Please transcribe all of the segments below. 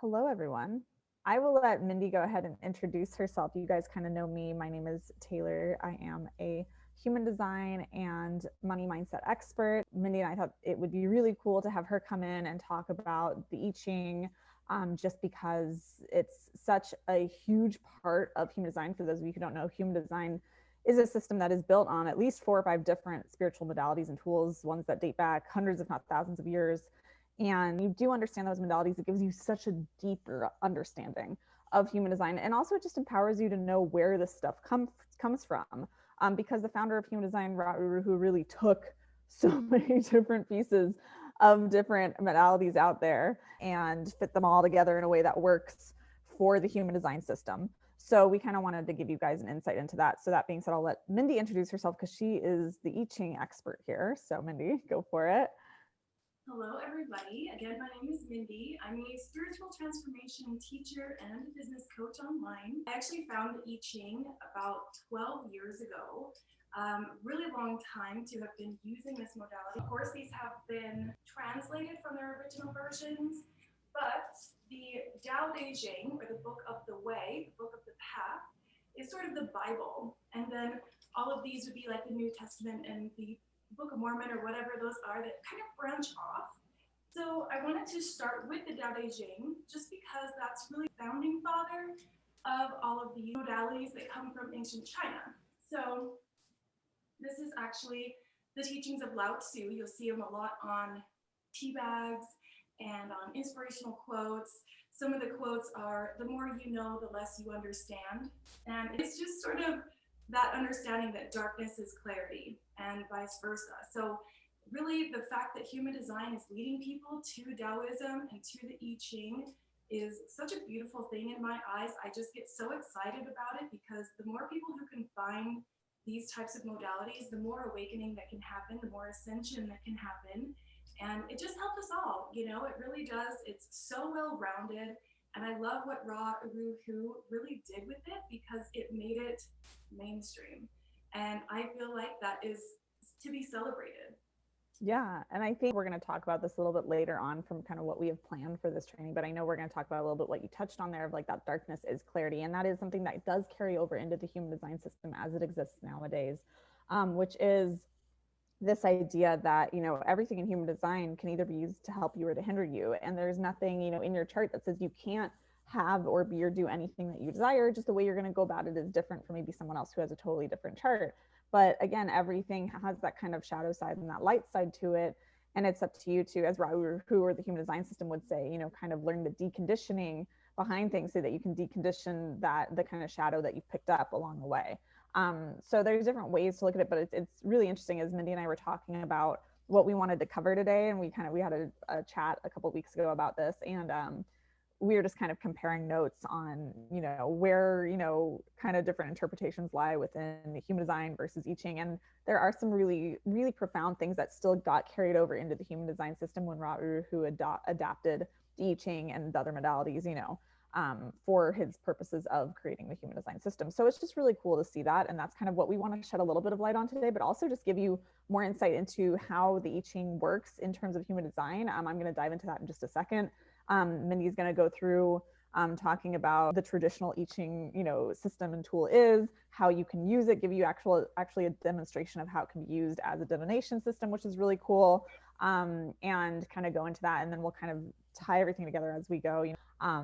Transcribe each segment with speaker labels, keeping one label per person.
Speaker 1: Hello, everyone. I will let Mindy go ahead and introduce herself. You guys kind of know me. My name is Taylor. I am a human design and money mindset expert. Mindy and I thought it would be really cool to have her come in and talk about the I Ching, just because it's such a huge part of human design. For those of you who don't know, human design is a system that is built on at least 4 or 5 different spiritual modalities and tools, ones that date back hundreds, if not thousands of years. And you do understand those modalities, it gives you such a deeper understanding of human design. And also it just empowers you to know where this stuff comes from. Because the founder of human design, who really took so many different pieces of different modalities out there and fit them all together in a way that works for the human design system. So we kind of wanted to give you guys an insight into that. So that being said, I'll let Mindy introduce herself because she is the I Ching expert here. So Mindy, go for it.
Speaker 2: Hello, everybody. Again, my name is Mindy. I'm a spiritual transformation teacher and business coach online. I actually found the I Ching about 12 years ago. Really long time to have been using this modality. Of course, these have been translated from their original versions, but the Tao Te Ching, or the Book of the Way, the Book of the Path, is sort of the Bible. And then all of these would be like the New Testament and the Book of Mormon or whatever those are that kind of branch off. So I wanted to start with the Tao Te Ching just because that's really the founding father of all of the modalities that come from ancient China. So this is actually the teachings of Lao Tzu. You'll see them a lot on tea bags and on inspirational quotes. Some of the quotes are, the more you know, the less you understand. And it's just sort of that understanding that darkness is clarity and vice versa. So really the fact that human design is leading people to Taoism and to the I Ching is such a beautiful thing in my eyes. I just get so excited about it because the more people who can find these types of modalities, the more awakening that can happen, the more ascension that can happen. And it just helps us all, it really does. It's so well rounded. And I love what Ra Uru Hu really did with it because it made it mainstream. And I feel like that is to be celebrated.
Speaker 1: Yeah, and I think we're going to talk about this a little bit later on from kind of what we have planned for this training, but I know we're going to talk about a little bit what you touched on there of like that darkness is clarity, and that is something that does carry over into the human design system as it exists nowadays, which is this idea that everything in human design can either be used to help you or to hinder you, and there's nothing in your chart that says you can't have or be or do anything that you desire. Just the way you're going to go about it is different from maybe someone else who has a totally different chart. But again, everything has that kind of shadow side and that light side to it. And it's up to you to, as Raoul, who or the human design system would say, kind of learn the deconditioning behind things so that you can decondition the kind of shadow that you've picked up along the way. So there's different ways to look at it, but it's really interesting as Mindy and I were talking about what we wanted to cover today. And we had a chat a couple of weeks ago about this. And we were just kind of comparing notes on, where, kind of different interpretations lie within the human design versus I Ching. And there are some really, really profound things that still got carried over into the human design system when Ra Uru Hu adapted the I Ching and the other modalities, for his purposes of creating the human design system. So it's just really cool to see that. And that's kind of what we want to shed a little bit of light on today, but also just give you more insight into how the I Ching works in terms of human design. I'm going to dive into that in just a second. Mindy's going to go through talking about the traditional I Ching, system and tool is, how you can use it, give you actually a demonstration of how it can be used as a divination system, which is really cool, and kind of go into that, and then we'll kind of tie everything together as we go.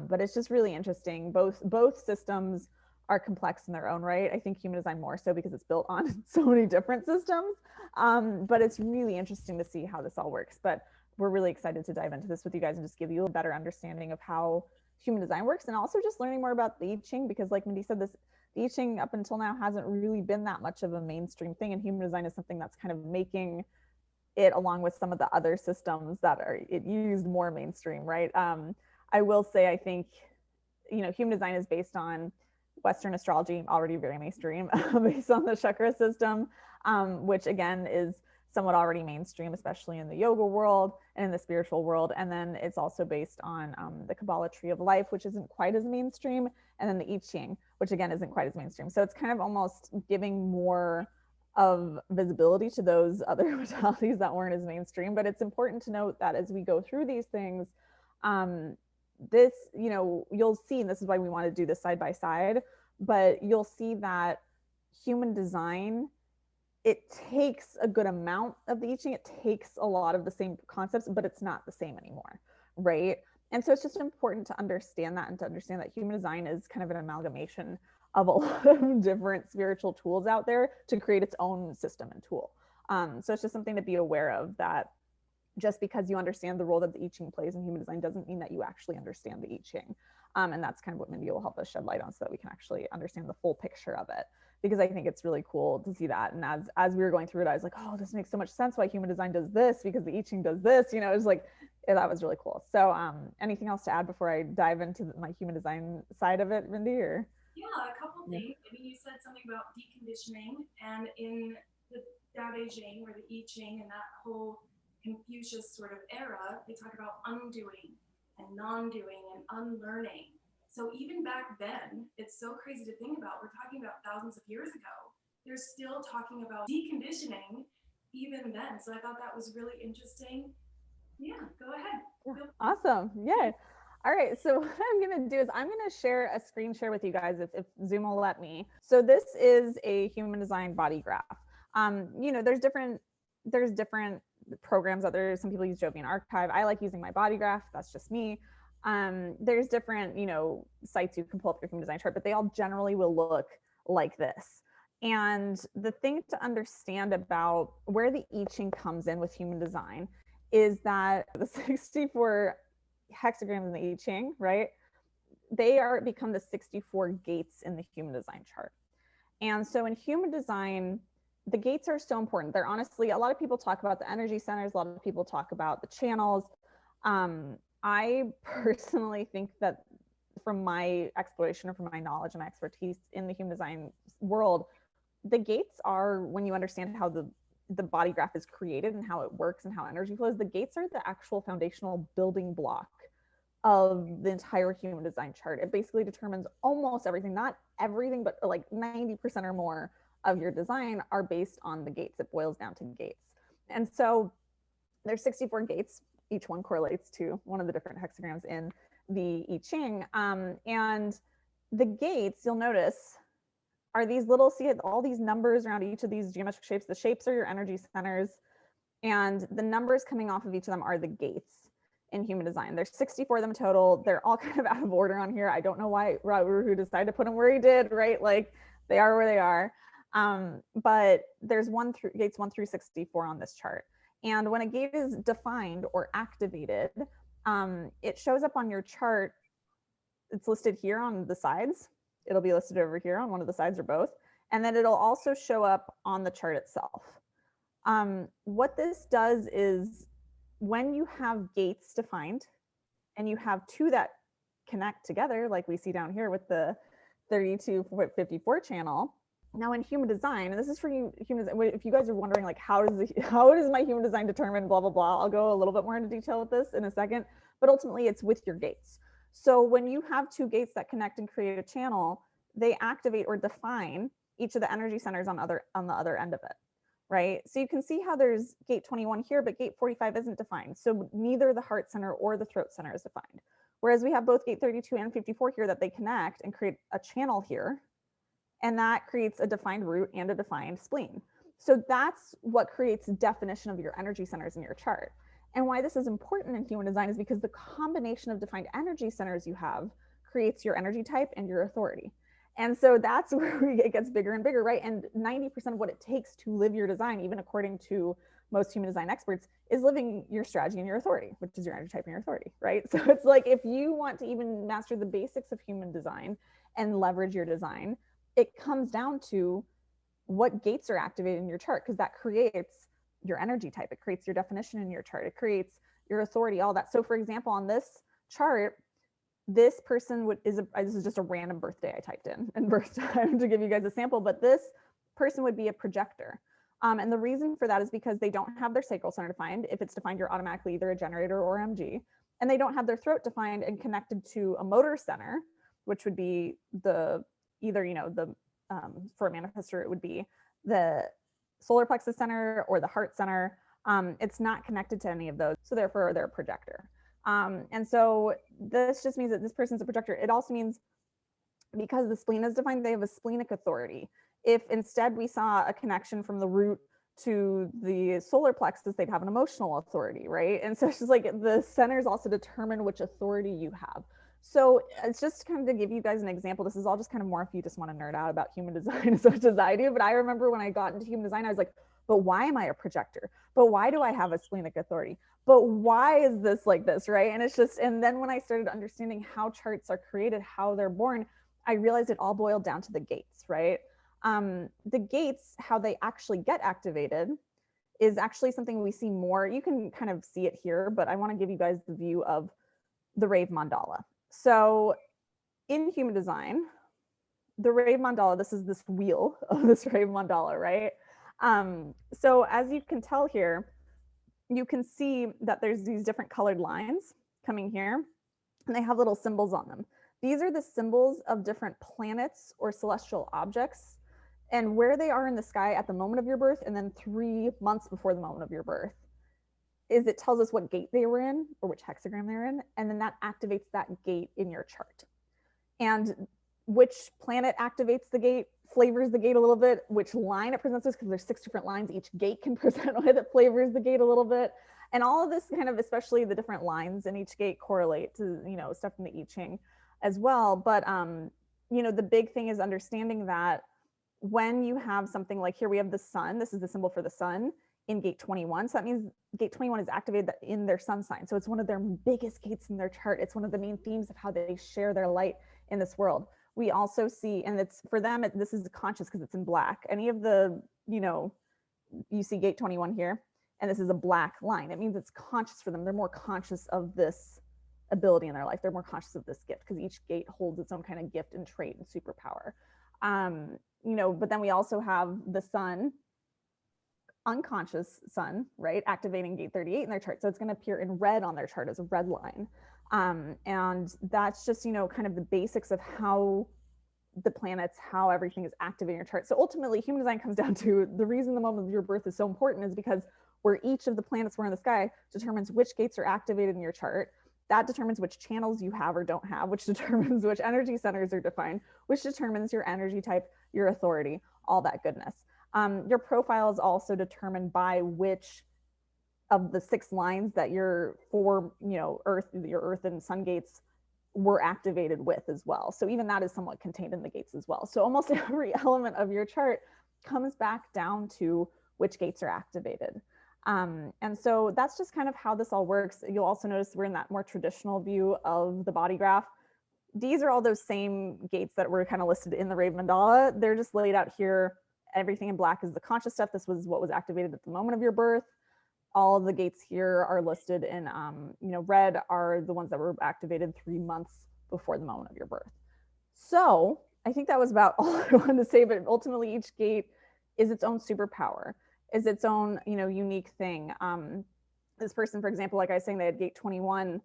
Speaker 1: But it's just really interesting. Both systems are complex in their own right. I think human design more so because it's built on so many different systems. But it's really interesting to see how this all works. But we're really excited to dive into this with you guys and just give you a better understanding of how human design works, and also just learning more about the I Ching, because like Mindy said, the I Ching up until now hasn't really been that much of a mainstream thing, and human design is something that's kind of making it, along with some of the other systems that are it used, more mainstream, right? I will say, I think, human design is based on Western astrology, already very mainstream, based on the chakra system, which again is somewhat already mainstream, especially in the yoga world and in the spiritual world. And then it's also based on the Kabbalah tree of life, which isn't quite as mainstream. And then the I Ching, which again isn't quite as mainstream. So it's kind of almost giving more of visibility to those other modalities that weren't as mainstream. But it's important to note that as we go through these things, this, you'll see, and this is why we want to do this side by side, but you'll see that human design, it takes a good amount of the I Ching. It takes a lot of the same concepts, but it's not the same anymore, right? And so it's just important to understand that, and to understand that human design is kind of an amalgamation of a lot of different spiritual tools out there to create its own system and tool. So it's just something to be aware of, that just because you understand the role that the I Ching plays in human design doesn't mean that you actually understand the I Ching. And that's kind of what Mindy will help us shed light on, so that we can actually understand the full picture of it. Because I think it's really cool to see that. And as we were going through it, I was like, oh, this makes so much sense why human design does this, because the I Ching does this. It was like, that was really cool. So anything else to add before I dive into my human design side of it, Mindy? Or
Speaker 2: yeah, a couple things. I mean, you said something about deconditioning, and in the Tao Te Ching or the I Ching and that whole Confucius sort of era, they talk about undoing and non-doing and unlearning. So even back then, it's so crazy to think about. We're talking about thousands of years ago. They're still talking about deconditioning even then. So I thought that was really interesting. Yeah, go ahead.
Speaker 1: yeah. Awesome. Yeah. All right, so what I'm going to do is I'm going to share a screen share with you guys if Zoom will let me. So this is a human design body graph. There's different programs out there. Some people use Jovian Archive. I like using my body graph. That's just me. There's different, sites you can pull up your human design chart, but they all generally will look like this. And the thing to understand about where the I Ching comes in with human design is that the 64 hexagrams in the I Ching, right? They become the 64 gates in the human design chart. And so in human design, the gates are so important. They're honestly, a lot of people talk about the energy centers, a lot of people talk about the channels. I personally think that from my exploration or from my knowledge and my expertise in the human design world, the gates are, when you understand how the body graph is created and how it works and how energy flows, the gates are the actual foundational building block of the entire human design chart. It basically determines almost everything, not everything, but like 90% or more of your design are based on the gates. It boils down to gates. And so there's 64 gates. Each one correlates to one of the different hexagrams in the I Ching. And the gates, you'll notice, are these little, see all these numbers around each of these geometric shapes. The shapes are your energy centers, and the numbers coming off of each of them are the gates in human design. There's 64 of them total. They're all kind of out of order on here. I don't know why Who decided to put them where he did, right? Like, they are where they are. But there's gates 1 through 64 on this chart. And when a gate is defined or activated, it shows up on your chart. It's listed here on the sides. It'll be listed over here on one of the sides or both. And then it'll also show up on the chart itself. What this does is, when you have gates defined and you have two that connect together, like we see down here with the 3254 channel. Now in human design, and this is for you humans, if you guys are wondering like how does my human design determine blah blah blah, I'll go a little bit more into detail with this in a second, but ultimately it's with your gates. So when you have two gates that connect and create a channel, they activate or define each of the energy centers on the other end of it, right? So you can see how there's gate 21 here, but gate 45 isn't defined. So neither the heart center or the throat center is defined. Whereas we have both gate 32 and 54 here that they connect and create a channel here. And that creates a defined root and a defined spleen. So that's what creates definition of your energy centers in your chart. And why this is important in human design is because the combination of defined energy centers you have creates your energy type and your authority. And so that's where it gets bigger and bigger, right? And 90% of what it takes to live your design, even according to most human design experts, is living your strategy and your authority, which is your energy type and your authority, right? So it's like, if you want to even master the basics of human design and leverage your design, it comes down to what gates are activated in your chart, because that creates your energy type. It creates your definition in your chart. It creates your authority, all that. So for example, on this chart, this person this is just a random birthday I typed in and birth time to give you guys a sample, but this person would be a projector. And the reason for that is because they don't have their sacral center defined. If it's defined, you're automatically either a generator or MG. And they don't have their throat defined and connected to a motor center, which would be for a manifestor, it would be the solar plexus center or the heart center. It's not connected to any of those. So therefore they're a projector. And so this just means that this person's a projector. It also means because the spleen is defined, they have a splenic authority. If instead we saw a connection from the root to the solar plexus, they'd have an emotional authority, right? And so it's just like the centers also determine which authority you have. So it's just kind of to give you guys an example. This is all just kind of more if you just want to nerd out about human design as much as I do. But I remember when I got into human design, I was like, but why am I a projector? But why do I have a splenic authority? But why is this like this, right? And it's just, and then when I started understanding how charts are created, how they're born, I realized it all boiled down to the gates, right? The gates, how they actually get activated is actually something we see more. You can kind of see it here, but I want to give you guys the view of the rave mandala. So in human design, the rave mandala, this is this wheel of this rave mandala, right? So as you can tell here, you can see that there's these different colored lines coming here, and they have little symbols on them. These are the symbols of different planets or celestial objects and where they are in the sky at the moment of your birth, and then 3 months before the moment of your birth. Is it tells us what gate they were in or which hexagram they're in, and then that activates that gate in your chart. And which planet activates the gate flavors the gate a little bit, which line it presents us, because there's 6 different lines each gate can present with, it flavors the gate a little bit. And all of this kind of, especially the different lines in each gate, correlate to, you know, stuff in the I Ching as well. But you know, the big thing is understanding that when you have something like here, we have the sun, this is the symbol for the sun in gate 21. So that means gate 21 is activated in their sun sign. So it's one of their biggest gates in their chart. It's one of the main themes of how they share their light in this world. We also see, and it's for them, this is conscious because it's in black. Any of the, you know, you see gate 21 here, and this is a black line. It means it's conscious for them. They're more conscious of this ability in their life. They're more conscious of this gift because each gate holds its own kind of gift and trait and superpower. You know, but then we also have the sun, unconscious sun, right, activating gate 38 in their chart. So it's going to appear in red on their chart as a red line. And that's just, you know, kind of the basics of how the planets, how everything is activating your chart. So ultimately, human design comes down to the reason the moment of your birth is so important is because where each of the planets were in the sky determines which gates are activated in your chart. That determines which channels you have or don't have, which determines which energy centers are defined, which determines your energy type, your authority, all that goodness. Your profile is also determined by which of the 6 lines that your 4, you know, your Earth and Sun gates were activated with as well. So even that is somewhat contained in the gates as well. So almost every element of your chart comes back down to which gates are activated. And so that's just kind of how this all works. You'll also notice we're in that more traditional view of the body graph. These are all those same gates that were kind of listed in the rave mandala. They're just laid out here. Everything in black is the conscious stuff. This was what was activated at the moment of your birth. All of the gates here are listed in, you know, red are the ones that were activated 3 months before the moment of your birth. So I think that was about all I wanted to say, but ultimately each gate is its own superpower, is its own, you know, unique thing. This person, for example, like I was saying, they had gate 21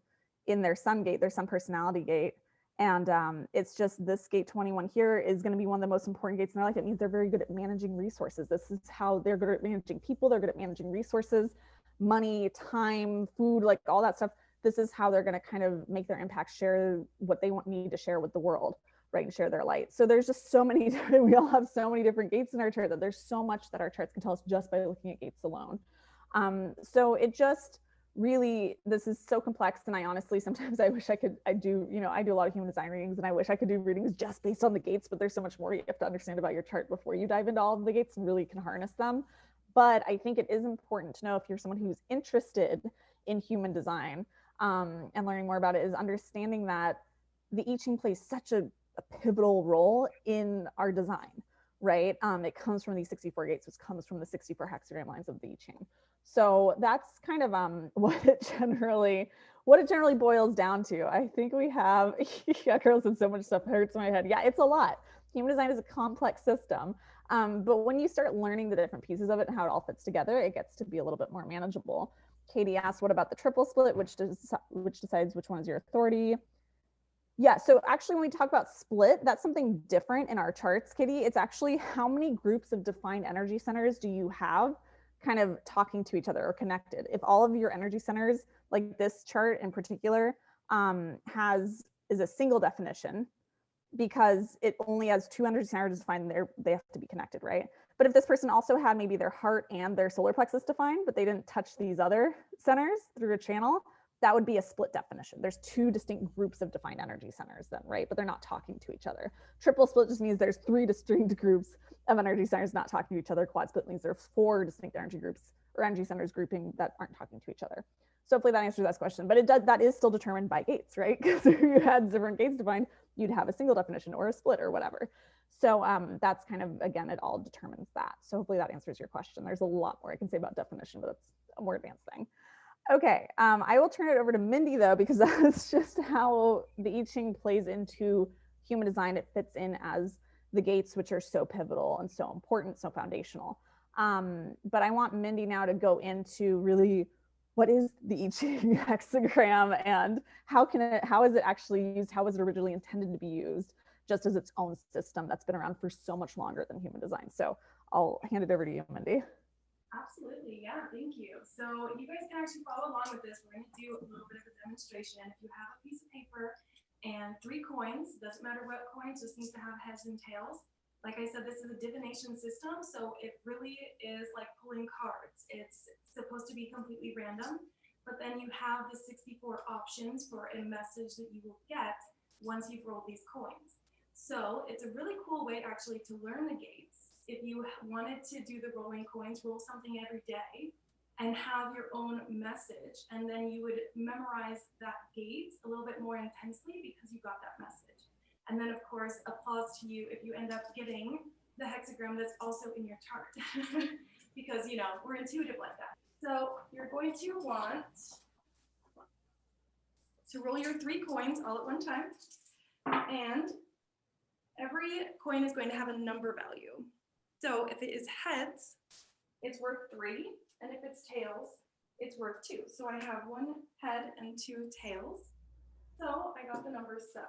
Speaker 1: in their sun gate, their sun personality gate. And it's just this gate 21 here is going to be one of the most important gates in their life. It means they're very good at managing resources. This is how they're good at managing people. They're good at managing resources, money, time, food, like all that stuff. This is how they're going to kind of make their impact, share what they need to share with the world, right, and share their light. So there's just so many, we all have so many different gates in our chart that there's so much that our charts can tell us just by looking at gates alone. So it just really, this is so complex, and I honestly sometimes I wish I could, I do a lot of human design readings, and I wish I could do readings just based on the gates, but there's so much more you have to understand about your chart before you dive into all of the gates and really can harness them. But I think it is important to know, if you're someone who's interested in human design and learning more about it, is understanding that the I Ching plays such a pivotal role in our design, right? It comes from these 64 gates, which comes from the 64 hexagram lines of the I Ching. So that's kind of what it generally boils down to. I think we have, yeah, girls, and so much stuff hurts my head. Yeah, it's a lot. Human design is a complex system. But when you start learning the different pieces of it and how it all fits together, it gets to be a little bit more manageable. Katie asked, what about the triple split, which decides which one is your authority? Yeah, so actually when we talk about split, that's something different in our charts, Katie. It's actually how many groups of defined energy centers do you have kind of talking to each other or connected. If all of your energy centers, like this chart in particular, is a single definition, because it only has 2 energy centers defined, they have to be connected, right? But if this person also had maybe their heart and their solar plexus defined, but they didn't touch these other centers through a channel, that would be a split definition. There's 2 distinct groups of defined energy centers then, right? But they're not talking to each other. Triple split just means there's 3 distinct groups of energy centers not talking to each other. Quad split means there are 4 distinct energy groups or energy centers grouping that aren't talking to each other. So hopefully that answers that question. But that is still determined by gates, right? Because if you had different gates defined, you'd have a single definition or a split or whatever. So that's kind of, again, it all determines that. So hopefully that answers your question. There's a lot more I can say about definition, but that's a more advanced thing. Okay, I will turn it over to Mindy though, because that's just how the I Ching plays into human design. It fits in as the gates, which are so pivotal and so important, so foundational. But I want Mindy now to go into really what is the I Ching hexagram and how is it actually used? How was it originally intended to be used, just as its own system that's been around for so much longer than human design? So I'll hand it over to you, Mindy.
Speaker 2: Absolutely, yeah, thank you. So you guys can actually follow along with this. We're going to do a little bit of a demonstration. If you have a piece of paper and 3 coins, doesn't matter what coins, just needs to have heads and tails. Like I said, this is a divination system, so it really is like pulling cards. It's supposed to be completely random, but then you have the 64 options for a message that you will get once you've rolled these coins. So it's a really cool way actually to learn the gates. If you wanted to do the rolling coins, roll something every day and have your own message, and then you would memorize that gate a little bit more intensely because you got that message. And then of course, applause to you if you end up getting the hexagram that's also in your chart because, you know, we're intuitive like that. So you're going to want to roll your 3 coins all at one time, and every coin is going to have a number value. So if it is heads, it's worth 3, and if it's tails, it's worth 2. So I have 1 head and 2 tails. So I got the number 7.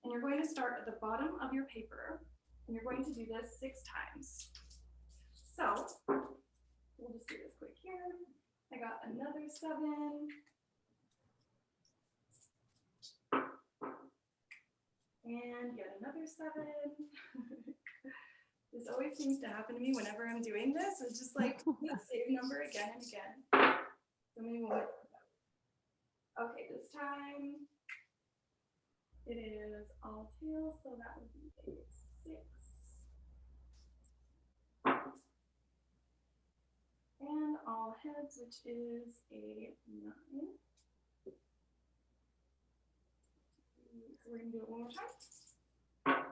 Speaker 2: And you're going to start at the bottom of your paper, and you're going to do this 6 times. So we'll just do this quick here. I got another 7. And yet another 7. This always seems to happen to me whenever I'm doing this. It's just like the same number again and again. So many more. Okay, this time it is all tails, so that would be a 6. And all heads, which is a 9. So we're going to do it one more time.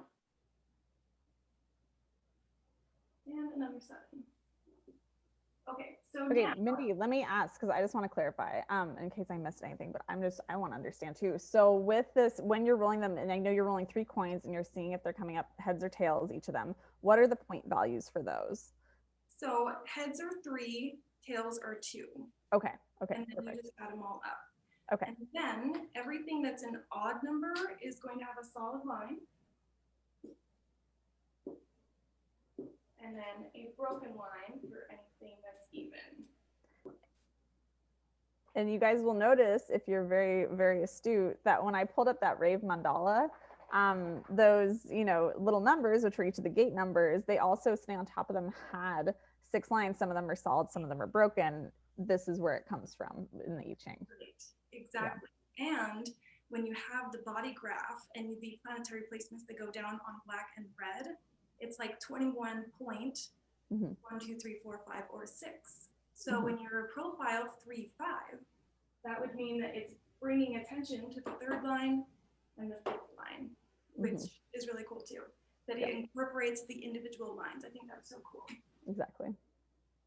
Speaker 2: And another 7. Okay, so
Speaker 1: okay,
Speaker 2: now,
Speaker 1: Mindy, let me ask, because I just want to clarify in case I missed anything, but I want to understand too. So with this, when you're rolling them, and I know you're rolling 3 coins and you're seeing if they're coming up heads or tails, each of them, what are the point values for those?
Speaker 2: So heads are 3, tails are 2.
Speaker 1: Okay,
Speaker 2: And then
Speaker 1: perfect.
Speaker 2: you just add them all up.
Speaker 1: Okay.
Speaker 2: And then everything that's an odd number is going to have a solid line. And then a broken line for anything that's even.
Speaker 1: And you guys will notice, if you're very, very astute, that when I pulled up that rave mandala, those, you know, little numbers, which were each of the gate numbers, they also sitting on top of them had 6 lines. Some of them are solid, some of them are broken. This is where it comes from in the I Ching.
Speaker 2: Right. Exactly. Yeah. And when you have the body graph and the planetary placements that go down on black and red, it's like 21 point, 1, 2, 3, 4, 5, or 6. So when you're profile 3, 5, that would mean that it's bringing attention to the 3rd line and the 5th line, which is really cool too. That it incorporates the individual lines. I think that's so cool.
Speaker 1: Exactly.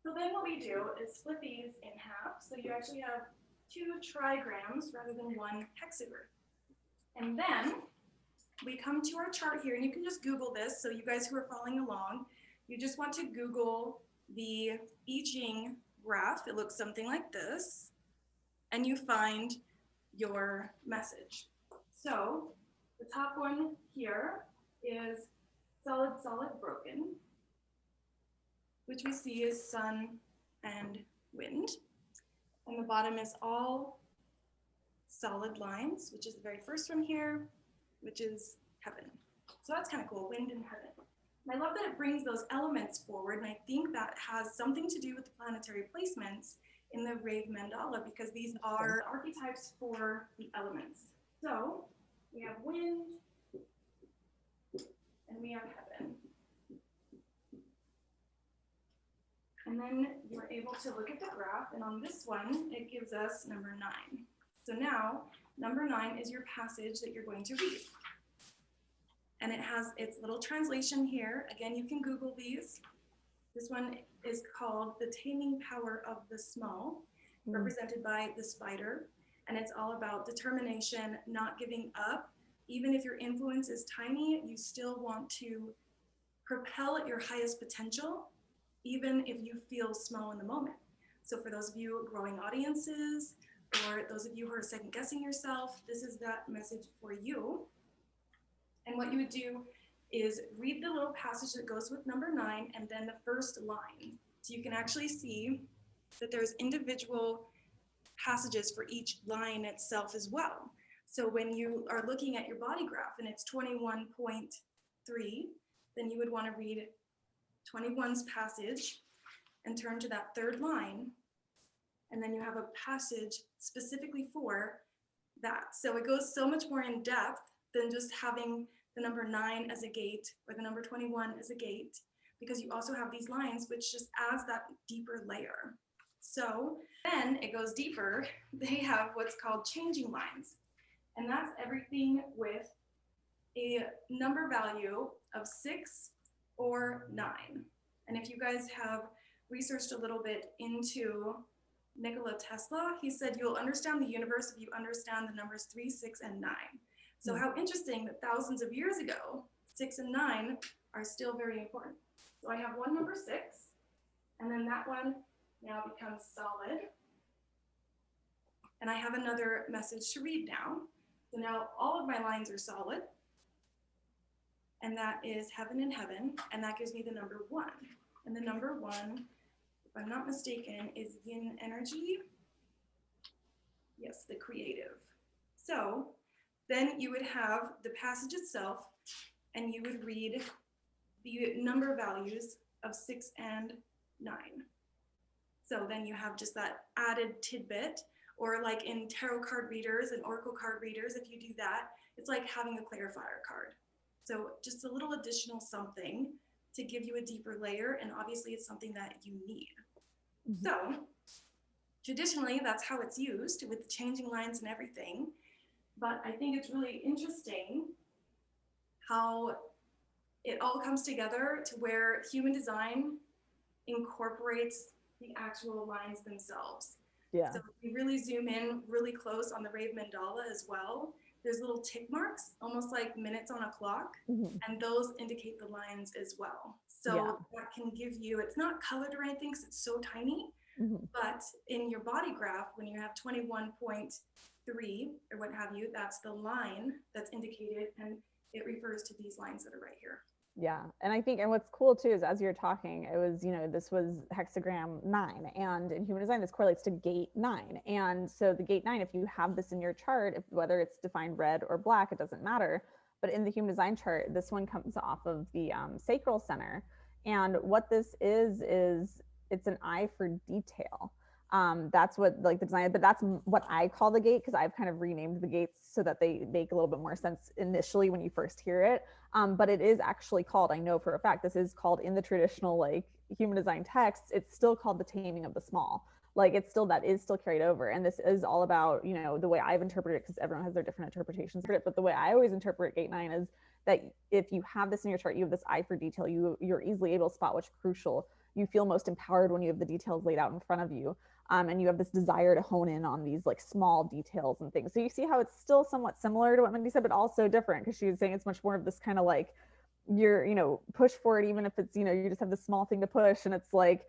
Speaker 2: So then what we do is split these in half. So you actually have 2 trigrams rather than 1 hexagram. And then we come to our chart here, and you can just Google this. So you guys who are following along, you just want to Google the I Ching graph. It looks something like this, and you find your message. So the top one here is solid, solid, broken, which we see is sun and wind. And the bottom is all solid lines, which is the very first one here, which is heaven. So that's kind of cool, wind and heaven. And I love that it brings those elements forward, and I think that has something to do with the planetary placements in the Rave mandala, because these are archetypes for the elements. So we have wind and we have heaven. And then you're able to look at the graph, and on this one, it gives us number 9. So now, number 9 is your passage that you're going to read. And it has its little translation here. Again, you can Google these. This one is called The Taming Power of the Small, represented by the spider. And it's all about determination, not giving up. Even if your influence is tiny, you still want to propel at your highest potential, even if you feel small in the moment. So for those of you growing audiences, or those of you who are second guessing yourself, this is that message for you. And what you would do is read the little passage that goes with number 9 and then the first line. So you can actually see that there's individual passages for each line itself as well. So when you are looking at your body graph and it's 21.3, then you would want to read 21's passage and turn to that third line. And then you have a passage specifically for that. So it goes so much more in depth than just having the number 9 as a gate or the number 21 as a gate, because you also have these lines, which just adds that deeper layer. So then it goes deeper. They have what's called changing lines. And that's everything with a number value of 6 or 9. And if you guys have researched a little bit into Nikola Tesla, he said you'll understand the universe if you understand the numbers 3, 6, and 9. So how interesting that thousands of years ago, 6 and 9 are still very important. So I have one number 6, and then that one now becomes solid. And I have another message to read now. So now all of my lines are solid. And that is heaven and heaven, and that gives me the number 1. And the number 1, if I'm not mistaken, is yin energy. Yes, the creative. So then you would have the passage itself, and you would read the number values of 6 and 9. So then you have just that added tidbit, or like in tarot card readers and oracle card readers, if you do that, it's like having a clarifier card. So just a little additional something to give you a deeper layer, and obviously it's something that you need. So traditionally, that's how it's used with the changing lines and everything. But I think it's really interesting how it all comes together to where human design incorporates the actual lines themselves.
Speaker 1: Yeah.
Speaker 2: So if we really zoom in really close on the Rave mandala as well, there's little tick marks, almost like minutes on a clock, and those indicate the lines as well. So that can give you, it's not colored or anything because it's so tiny, but in your body graph, when you have 21.3 or what have you, that's the line that's indicated, and it refers to these lines that are right here.
Speaker 1: Yeah. And I think, and what's cool too, is as you're talking, it was, you know, this was hexagram 9, and in human design, this correlates to gate 9. And so the gate 9, if you have this in your chart, if, whether it's defined red or black, it doesn't matter. But in the human design chart, this one comes off of the sacral center. And what this is it's an eye for detail. That's what like the design, but that's what I call the gate, because I've kind of renamed the gates so that they make a little bit more sense initially when you first hear it. But it is actually called, I know for a fact, this is called in the traditional like human design texts, it's still called the taming of the small. Like it's still, that is still carried over. And this is all about, you know, the way I've interpreted it, because everyone has their different interpretations of it. But the way I always interpret gate 9 is that if you have this in your chart, you have this eye for detail, you're easily able to spot what's crucial. You feel most empowered when you have the details laid out in front of you. And you have this desire to hone in on these like small details and things. So you see how it's still somewhat similar to what Mindy said, but also different, because she was saying it's much more of this kind of like, you're, you know, push for it, even if it's, you know, you just have this small thing to push. And it's like,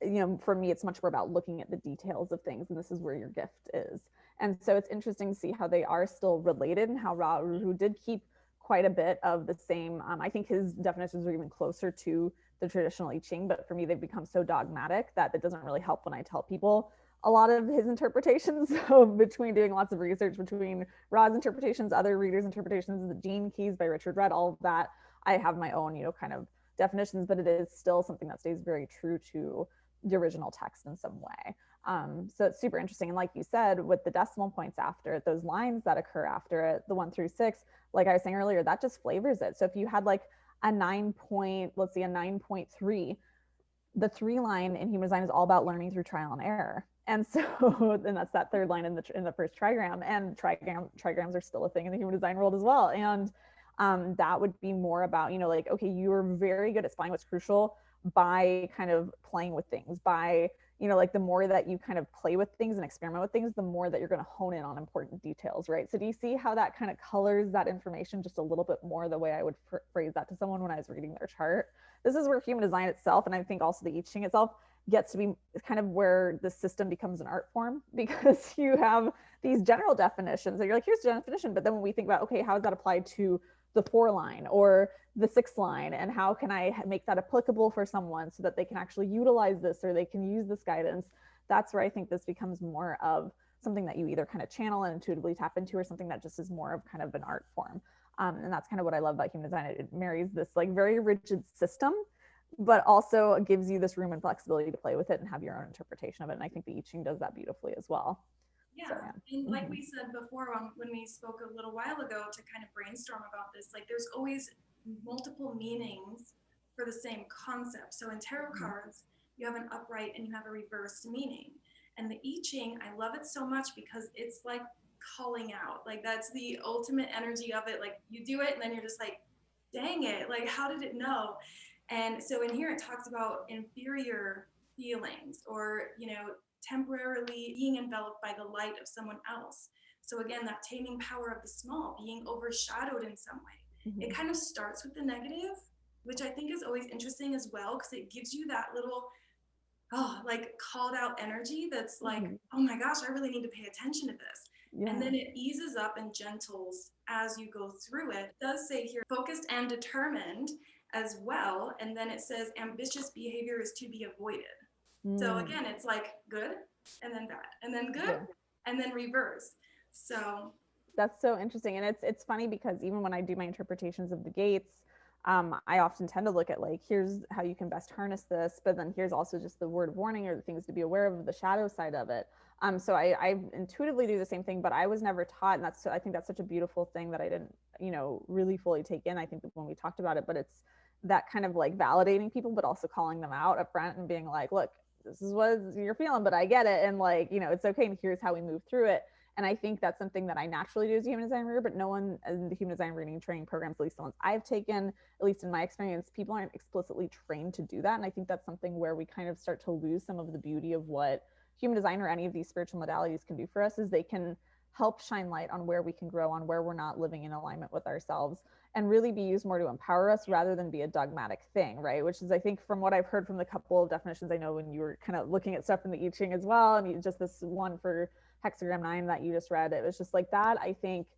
Speaker 1: you know, for me, it's much more about looking at the details of things. And this is where your gift is. And so it's interesting to see how they are still related, and how Ra-Uru did keep quite a bit of the same. I think his definitions are even closer to the traditional I Ching, but for me, they've become so dogmatic that it doesn't really help when I tell people a lot of his interpretations. So between doing lots of research, between Rod's interpretations, other readers' interpretations, the Gene Keys by Richard Rudd, all of that, I have my own, kind of definitions, but it is still something that stays very true to the original text in some way. So it's super interesting. And like you said, with the decimal points after it, those lines that occur after it, the 1 through 6, like I was saying earlier, that just flavors it. So if you had like a 9 point, let's see, a 9.3, the 3 line in human design is all about learning through trial and error. And so then that's that third line in the first trigram, and trigrams are still a thing in the human design world as well. And that would be more about, like, okay, you're very good at spotting what's crucial by kind of playing with things, by, like the more that you kind of play with things and experiment with things, the more that you're going to hone in on important details, right? So do you see how that kind of colors that information just a little bit more the way I would phrase that to someone when I was reading their chart? This is where human design itself, and I think also the I Ching itself, gets to be kind of where the system becomes an art form, because you have these general definitions that you're like, here's the definition, but then when we think about, okay, how is that applied to the 4 line or the 6 line, and how can I make that applicable for someone so that they can actually utilize this or they can use this guidance, that's where I think this becomes more of something that you either kind of channel and intuitively tap into, or something that just is more of kind of an art form. And that's kind of what I love about human design. It marries this like very rigid system, but also gives you this room and flexibility to play with it and have your own interpretation of it. And I think the I Ching does that beautifully as well.
Speaker 2: Yeah, so, and like we said before when we spoke a little while ago to kind of brainstorm about this, like there's always multiple meanings for the same concept. So in tarot cards, you have an upright and you have a reversed meaning. And the I Ching, I love it so much because it's like calling out. Like that's the ultimate energy of it. Like you do it and then you're just like, dang it, like how did it know? And so in here it talks about inferior feelings, or temporarily being enveloped by the light of someone else. So again, that taming power of the small, being overshadowed in some way. It kind of starts with the negative, which I think is always interesting as well, because it gives you that little like called out energy that's like, oh my gosh, I really need to pay attention to this. Yeah. And then it eases up and gentles as you go through it. It does say here, focused and determined as well. And then it says ambitious behavior is to be avoided. So again, it's like good and then bad and then good and then reverse. So
Speaker 1: that's so interesting. And it's funny because even when I do my interpretations of the gates, I often tend to look at like, here's how you can best harness this, but then here's also just the word of warning or the things to be aware of, the shadow side of it. So I intuitively do the same thing, but I was never taught, and I think that's such a beautiful thing that I didn't, really fully take in. I think when we talked about it, but it's that kind of like validating people, but also calling them out up front and being like, look, this is what you're feeling, but I get it. And like, it's okay. And here's how we move through it. And I think that's something that I naturally do as a human design reader, but no one in the human design reading training programs, at least the ones I've taken, at least in my experience, people aren't explicitly trained to do that. And I think that's something where we kind of start to lose some of the beauty of what human design or any of these spiritual modalities can do for us, is they can help shine light on where we can grow, on where we're not living in alignment with ourselves, and really be used more to empower us rather than be a dogmatic thing, right? Which is, I think, from what I've heard from the couple of definitions I know when you were kind of looking at stuff in the I Ching as well, and just this one for hexagram 9 that you just read, it was just like that, I think,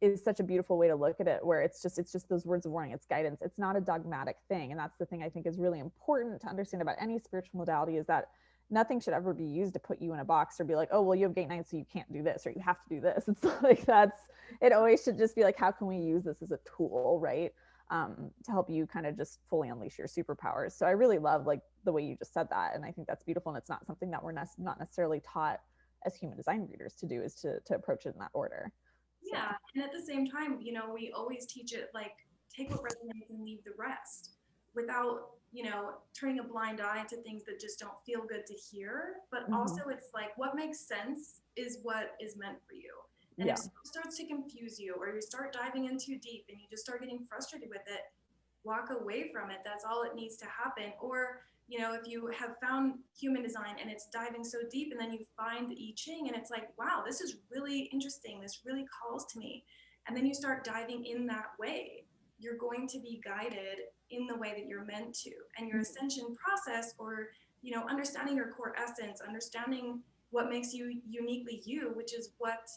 Speaker 1: is such a beautiful way to look at it, where it's just those words of warning, it's guidance, it's not a dogmatic thing. And that's the thing I think is really important to understand about any spiritual modality, is that nothing should ever be used to put you in a box or be like, oh, well, you have gate 9, so you can't do this, or you have to do this. It's like, it always should just be like, how can we use this as a tool, right? To help you kind of just fully unleash your superpowers. So I really love like the way you just said that. And I think that's beautiful. And it's not something that we're not necessarily taught as human design readers to do, is to approach it in that order.
Speaker 2: Yeah. So. And at the same time, we always teach it like, take what resonates and leave the rest, without, turning a blind eye to things that just don't feel good to hear. But also it's like, what makes sense is what is meant for you. And if it starts to confuse you, or you start diving in too deep and you just start getting frustrated with it, walk away from it. That's all it needs to happen. Or, if you have found human design and it's diving so deep, and then you find the I Ching and it's like, wow, this is really interesting. This really calls to me. And then you start diving in that way, you're going to be guided in the way that you're meant to. And your ascension process, or, understanding your core essence, understanding what makes you uniquely you, which is what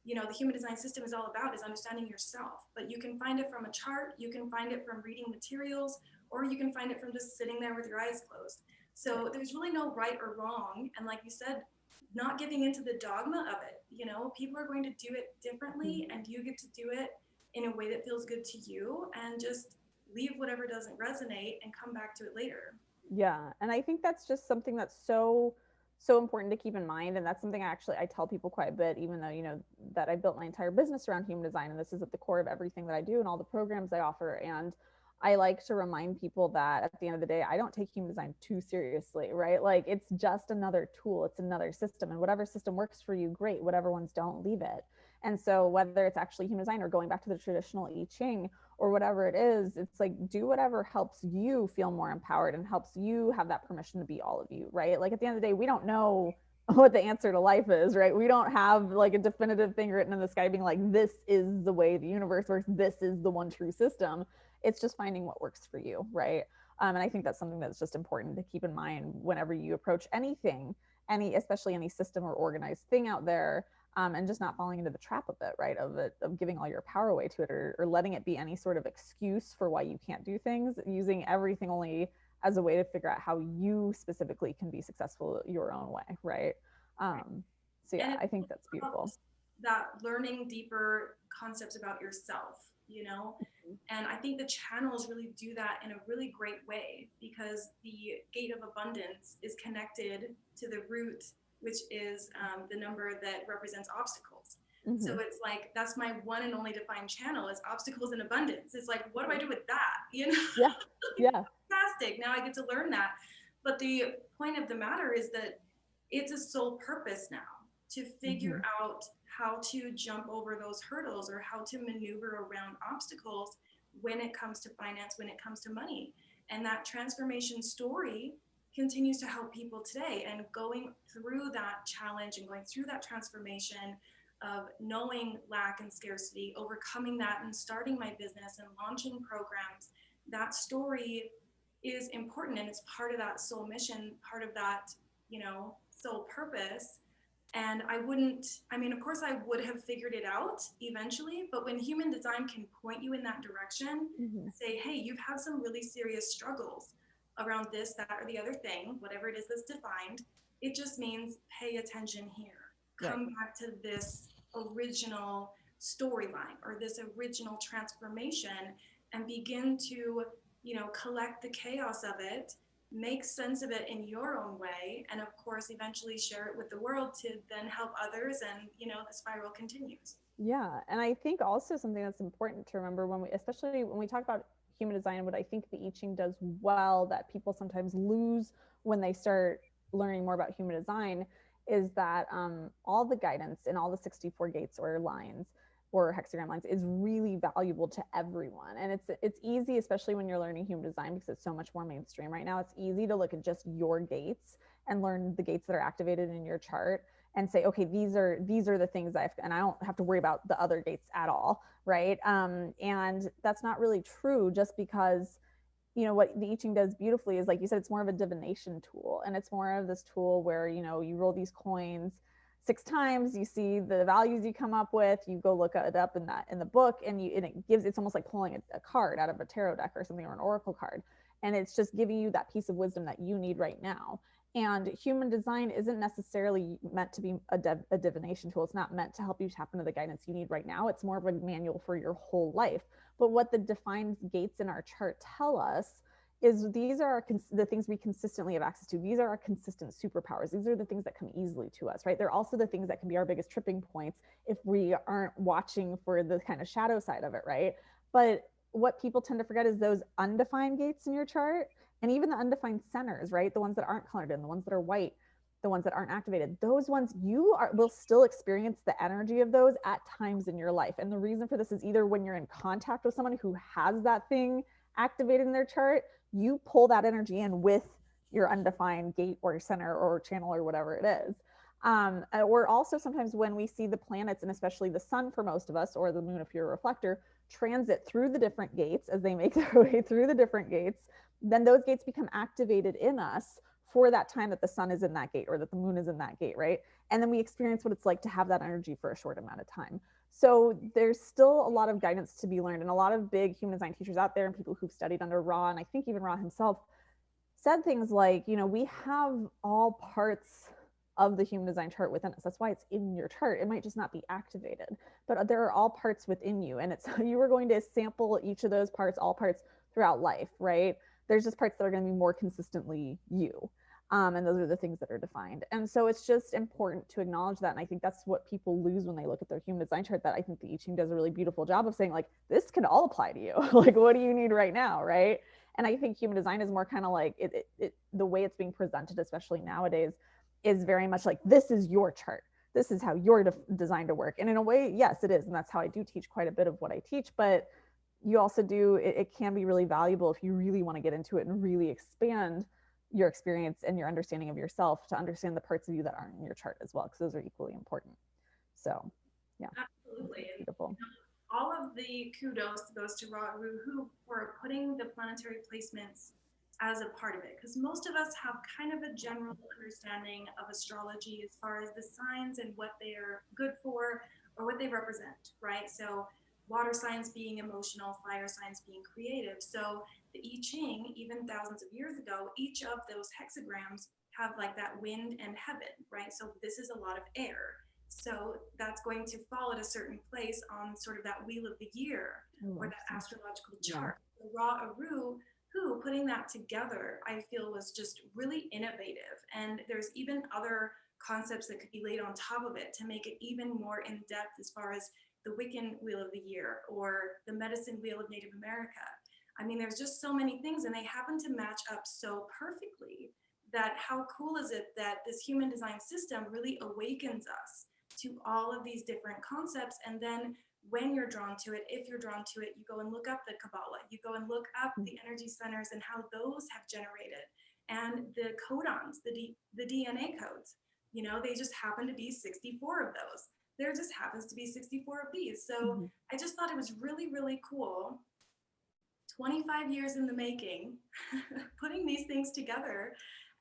Speaker 2: the human design system is all about, is understanding yourself. But you can find it from a chart, you can find it from reading materials, or you can find it from just sitting there with your eyes closed. So there's really no right or wrong. And like you said, not giving into the dogma of it. People are going to do it differently, and you get to do it in a way that feels good to you, and just leave whatever doesn't resonate and come back to it later.
Speaker 1: Yeah. And I think that's just something that's so important to keep in mind. And that's something I tell people quite a bit, even though, that I built my entire business around human design. And this is at the core of everything that I do and all the programs I offer. And I like to remind people that at the end of the day, I don't take human design too seriously, right? Like it's just another tool, it's another system. And whatever system works for you, great. Whatever ones don't, leave it. And so whether it's actually human design or going back to the traditional I Ching or whatever it is, it's like do whatever helps you feel more empowered and helps you have that permission to be all of you, right? Like at the end of the day, we don't know what the answer to life is, right? We don't have like a definitive thing written in the sky being like, this is the way the universe works, this is the one true system. It's just finding what works for you, right? And I think that's something that's just important to keep in mind whenever you approach anything, especially any system or organized thing out there, and just not falling into the trap of it, right? Of giving all your power away to it, or letting it be any sort of excuse for why you can't do things, using everything only as a way to figure out how you specifically can be successful your own way, right? So yeah,
Speaker 2: And
Speaker 1: I think that's beautiful.
Speaker 2: That learning deeper concepts about yourself. And I think the channels really do that in a really great way, because the gate of abundance is connected to the root, which is the number that represents obstacles.
Speaker 1: Mm-hmm.
Speaker 2: So it's like, that's my one and only defined channel, is obstacles and abundance. It's like, what do I do with that?
Speaker 1: Yeah. Yeah.
Speaker 2: Fantastic. Now I get to learn that. But the point of the matter is that it's a sole purpose now to figure out how to jump over those hurdles, or how to maneuver around obstacles when it comes to finance, when it comes to money. And that transformation story continues to help people today. And going through that challenge and going through that transformation of knowing lack and scarcity, overcoming that, and starting my business and launching programs, that story is important, and it's part of that soul mission, part of that, soul purpose. And of course I would have figured it out eventually, but when human design can point you in that direction, say, hey, you've had some really serious struggles around this, that, or the other thing, whatever it is that's defined, it just means pay attention here. Come back to this original storyline, or this original transformation, and begin to, collect the chaos of it, make sense of it in your own way, and of course eventually share it with the world to then help others, and the spiral continues.
Speaker 1: Yeah. And I think also something that's important to remember especially when we talk about human design, what I think the I Ching does well that people sometimes lose when they start learning more about human design, is that all the guidance in all the 64 gates or lines or hexagram lines is really valuable to everyone. And it's easy, especially when you're learning human design, because it's so much more mainstream right now. It's easy to look at just your gates and learn the gates that are activated in your chart and say, okay, these are the things and I don't have to worry about the other gates at all, right? And that's not really true, just because what the I Ching does beautifully is, like you said, it's more of a divination tool, and it's more of this tool where you roll these coins 6 times, you see the values you come up with, you go look it up in the book, and it's almost like pulling a card out of a tarot deck or something, or an oracle card, and it's just giving you that piece of wisdom that you need right now. And human design isn't necessarily meant to be a divination tool. It's not meant to help you tap into the guidance you need right now. It's more of a manual for your whole life. But what the defined gates in our chart tell us is these are the things we consistently have access to. These are our consistent superpowers. These are the things that come easily to us, right? They're also the things that can be our biggest tripping points if we aren't watching for the kind of shadow side of it, right? But what people tend to forget is those undefined gates in your chart, and even the undefined centers, right? The ones that aren't colored in, the ones that are white, the ones that aren't activated, those ones will still experience the energy of those at times in your life. And the reason for this is either when you're in contact with someone who has that thing activated in their chart, you pull that energy in with your undefined gate or center or channel or whatever it is. Or also sometimes when we see the planets, and especially the sun for most of us, or the moon if you're a reflector, transit through the different gates as they make their way through the different gates, then those gates become activated in us for that time that the sun is in that gate or that the moon is in that gate, right? And then we experience what it's like to have that energy for a short amount of time. So there's still a lot of guidance to be learned, and a lot of big human design teachers out there and people who've studied under Ra, and I think even Ra himself said things like, we have all parts of the human design chart within us. That's why it's in your chart. It might just not be activated, but there are all parts within you. And it's you are going to sample each of those parts, all parts throughout life, right? There's just parts that are going to be more consistently you. And those are the things that are defined. And so it's just important to acknowledge that. And I think that's what people lose when they look at their human design chart, that I think the I Ching does a really beautiful job of saying, like, this can all apply to you. Like, what do you need right now, right? And I think human design is more kind of like the way it's being presented, especially nowadays, is very much like, this is your chart. This is how you're designed to work. And in a way, yes, it is. And that's how I do teach quite a bit of what I teach. But you also do, it can be really valuable if you really want to get into it and really expand your experience and your understanding of yourself, to understand the parts of you that aren't in your chart as well, because those are equally important. So, yeah.
Speaker 2: Absolutely.
Speaker 1: Beautiful.
Speaker 2: All of the kudos goes to Ra-Uru, who were putting the planetary placements as a part of it, because most of us have kind of a general understanding of astrology as far as the signs and what they are good for or what they represent, right? So water signs being emotional, fire signs being creative. So the I Ching, even thousands of years ago, each of those hexagrams have like that wind and heaven, right? So this is a lot of air. So that's going to fall at a certain place on sort of that wheel of the year or that astrological chart. Yeah. Ra-Uru, who putting that together, I feel was just really innovative. And there's even other concepts that could be laid on top of it to make it even more in depth, as far as the Wiccan wheel of the year or the medicine wheel of Native America. I mean, there's just so many things, and they happen to match up so perfectly that how cool is it that this human design system really awakens us to all of these different concepts. And then when you're drawn to it, if you're drawn to it, you go and look up the Kabbalah, you go and look up the energy centers and how those have generated, and the codons, the DNA codes, they just happen to be 64 of those. There just happens to be 64 of these. So I just thought it was really, really cool. 25 years in the making, putting these things together.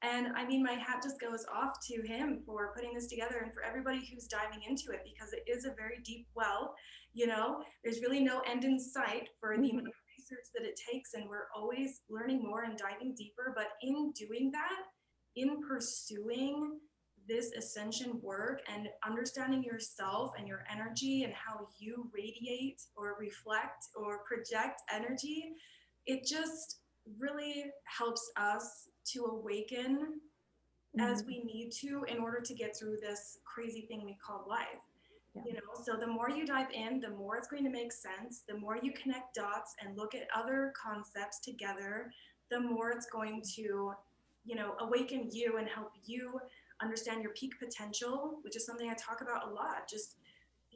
Speaker 2: And I mean, my hat just goes off to him for putting this together, and for everybody who's diving into it, because it is a very deep well. There's really no end in sight for the amount of research that it takes, and we're always learning more and diving deeper. But in doing that, in pursuing this ascension work and understanding yourself and your energy and how you radiate or reflect or project energy, it just really helps us to awaken as we need to, in order to get through this crazy thing we call life. So the more you dive in, the more it's going to make sense. The more you connect dots and look at other concepts together, the more it's going to awaken you and help you understand your peak potential, which is something I talk about a lot. Just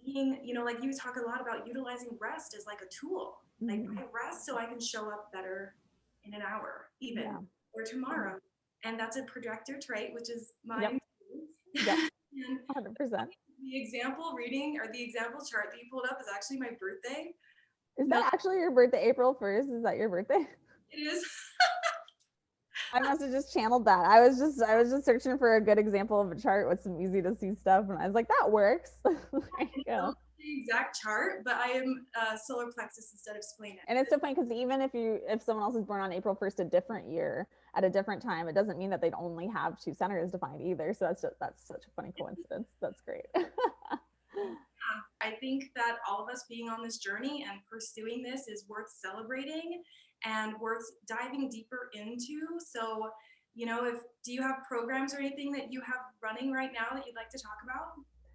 Speaker 2: being, like you talk a lot about utilizing rest as like a tool. Like, I rest so I can show up better in an hour even, or tomorrow. And that's a projector trait, which is mine too.
Speaker 1: Yeah, 100%.
Speaker 2: The example reading, or the example chart that you pulled up, is actually my birthday.
Speaker 1: Is that actually your birthday, April 1st? Is that your birthday?
Speaker 2: It is.
Speaker 1: I must have just channeled that. I was just searching for a good example of a chart with some easy to see stuff, and I was like, that works. There you go.
Speaker 2: The exact chart, but I am solar plexus instead of spleen.
Speaker 1: And it's so funny, because even if someone else is born on April 1st, a different year at a different time, it doesn't mean that they'd only have two centers defined either. So that's such a funny coincidence. That's great.
Speaker 2: I think that all of us being on this journey and pursuing this is worth celebrating and worth diving deeper into. So, do you have programs or anything that you have running right now that you'd like to talk about?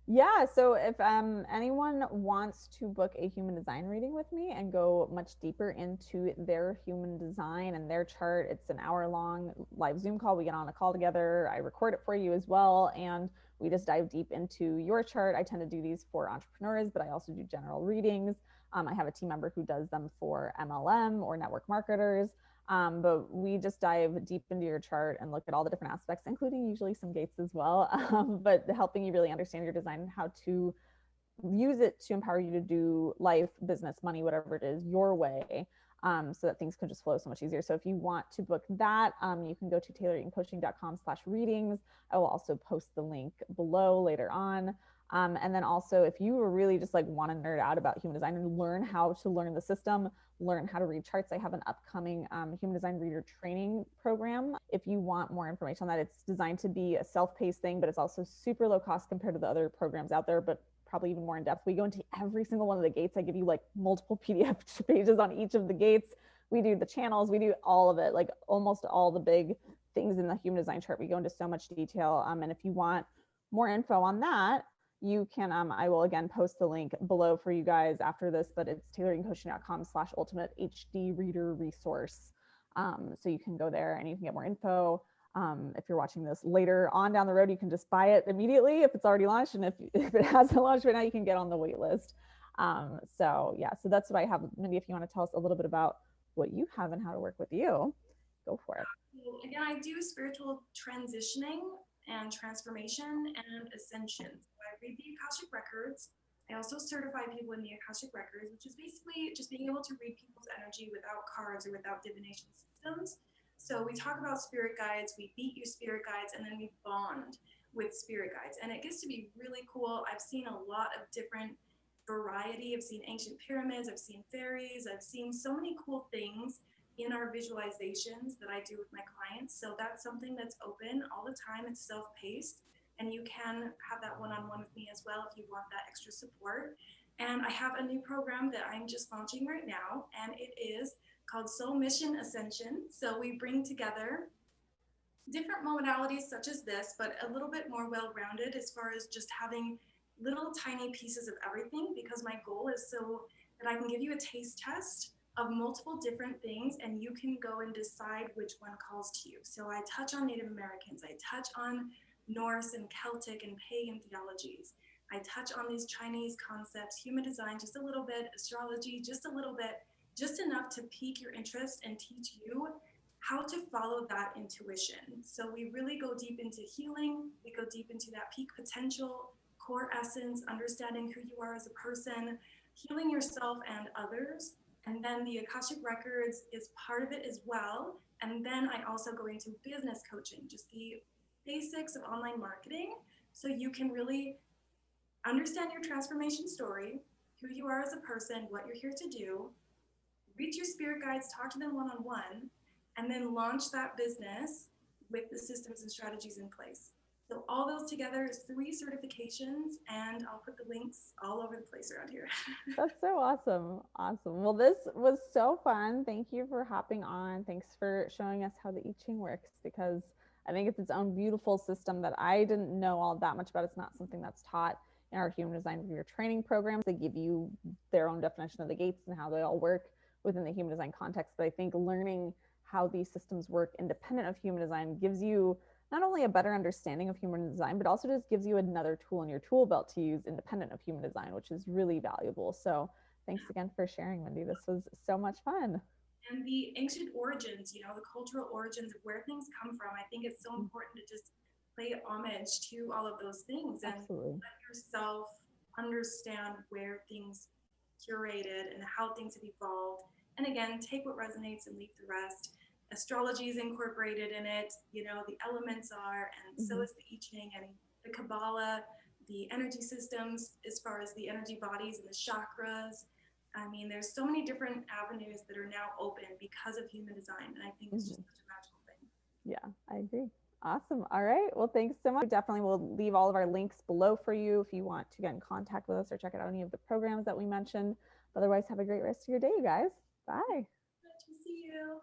Speaker 1: Yeah, so if anyone wants to book a human design reading with me and go much deeper into their human design and their chart, it's an hour-long live Zoom call. We get on a call together. I record it for you as well, and we just dive deep into your chart. I tend to do these for entrepreneurs, but I also do general readings. I have a team member who does them for MLM or network marketers. But we just dive deep into your chart and look at all the different aspects, including usually some gates as well, but helping you really understand your design and how to use it to empower you to do life, business, money, whatever it is, your way, so that things can just flow so much easier. So if you want to book that, you can go to tayloreatoncoaching.com/readings. I will also post the link below later on. And then also, if you really just like want to nerd out about human design and learn how to learn the system, learn how to read charts, I have an upcoming human design reader training program. If you want more information on that, it's designed to be a self-paced thing, but it's also super low cost compared to the other programs out there, but probably even more in depth. We go into every single one of the gates. I give you like multiple PDF pages on each of the gates. We do the channels, we do all of it, like almost all the big things in the human design chart. We go into so much detail. And if you want more info on that, you can, I will again post the link below for you guys after this, but it's tailoringcoaching.com/ultimate HD reader resource. So you can go there and you can get more info. If you're watching this later on down the road, you can just buy it immediately if it's already launched. And if it hasn't launched right now, you can get on the wait list. So yeah, so that's what I have. Mindy, if you want to tell us a little bit about what you have and how to work with you, go for it.
Speaker 2: Again, I do spiritual transitioning and transformation and ascension. So I read the Akashic Records. I also certify people in the Akashic Records, which is basically just being able to read people's energy without cards or without divination systems. So we talk about spirit guides, we beat your spirit guides, and then we bond with spirit guides. And it gets to be really cool. I've seen a lot of different variety. I've seen ancient pyramids, I've seen fairies, I've seen so many cool things in our visualizations that I do with my clients. So that's something that's open all the time. It's self-paced, and you can have that one-on-one with me as well if you want that extra support. And I have a new program that I'm just launching right now, and it is called Soul Mission Ascension. So we bring together different modalities such as this, but a little bit more well-rounded as far as just having little tiny pieces of everything, because my goal is so that I can give you a taste test of multiple different things and you can go and decide which one calls to you. So I touch on Native Americans, I touch on Norse and Celtic and pagan theologies, I touch on these Chinese concepts, human design just a little bit, astrology just a little bit, just enough to pique your interest and teach you how to follow that intuition. So we really go deep into healing, we go deep into that peak potential, core essence, understanding who you are as a person, healing yourself and others. And then the Akashic Records is part of it as well. And then I also go into business coaching, just the basics of online marketing, so you can really understand your transformation story, who you are as a person, what you're here to do, reach your spirit guides, talk to them one-on-one, and then launch that business with the systems and strategies in place. So all those together is 3 certifications, and I'll put the links all over the place around here.
Speaker 1: That's so awesome. Awesome. Well, this was so fun. Thank you for hopping on. Thanks for showing us how the I Ching works, because I think it's its own beautiful system that I didn't know all that much about. It's not something that's taught in our human design reader training programs. They give you their own definition of the gates and how they all work within the human design context. But I think learning how these systems work independent of human design gives you not only a better understanding of human design, but also just gives you another tool in your tool belt to use independent of human design, which is really valuable. So thanks again for sharing, Mindy. This was so much fun.
Speaker 2: And the ancient origins, you know, the cultural origins of where things come from. I think it's so important to just pay homage to all of those things and
Speaker 1: Absolutely.
Speaker 2: let yourself understand where things curated and how things have evolved. And again, take what resonates and leave the rest. Astrology is incorporated in it, you know, the elements are, and so is the I Ching and the Kabbalah, the energy systems as far as the energy bodies and the chakras. I mean, there's so many different avenues that are now open because of human design, and I think it's just such a magical thing.
Speaker 1: Yeah, I agree. Awesome. All right. Well, thanks so much. Definitely we'll leave all of our links below for you if you want to get in contact with us or check out any of the programs that we mentioned. Otherwise, have a great rest of your day, you guys. Bye.
Speaker 2: Good to see you.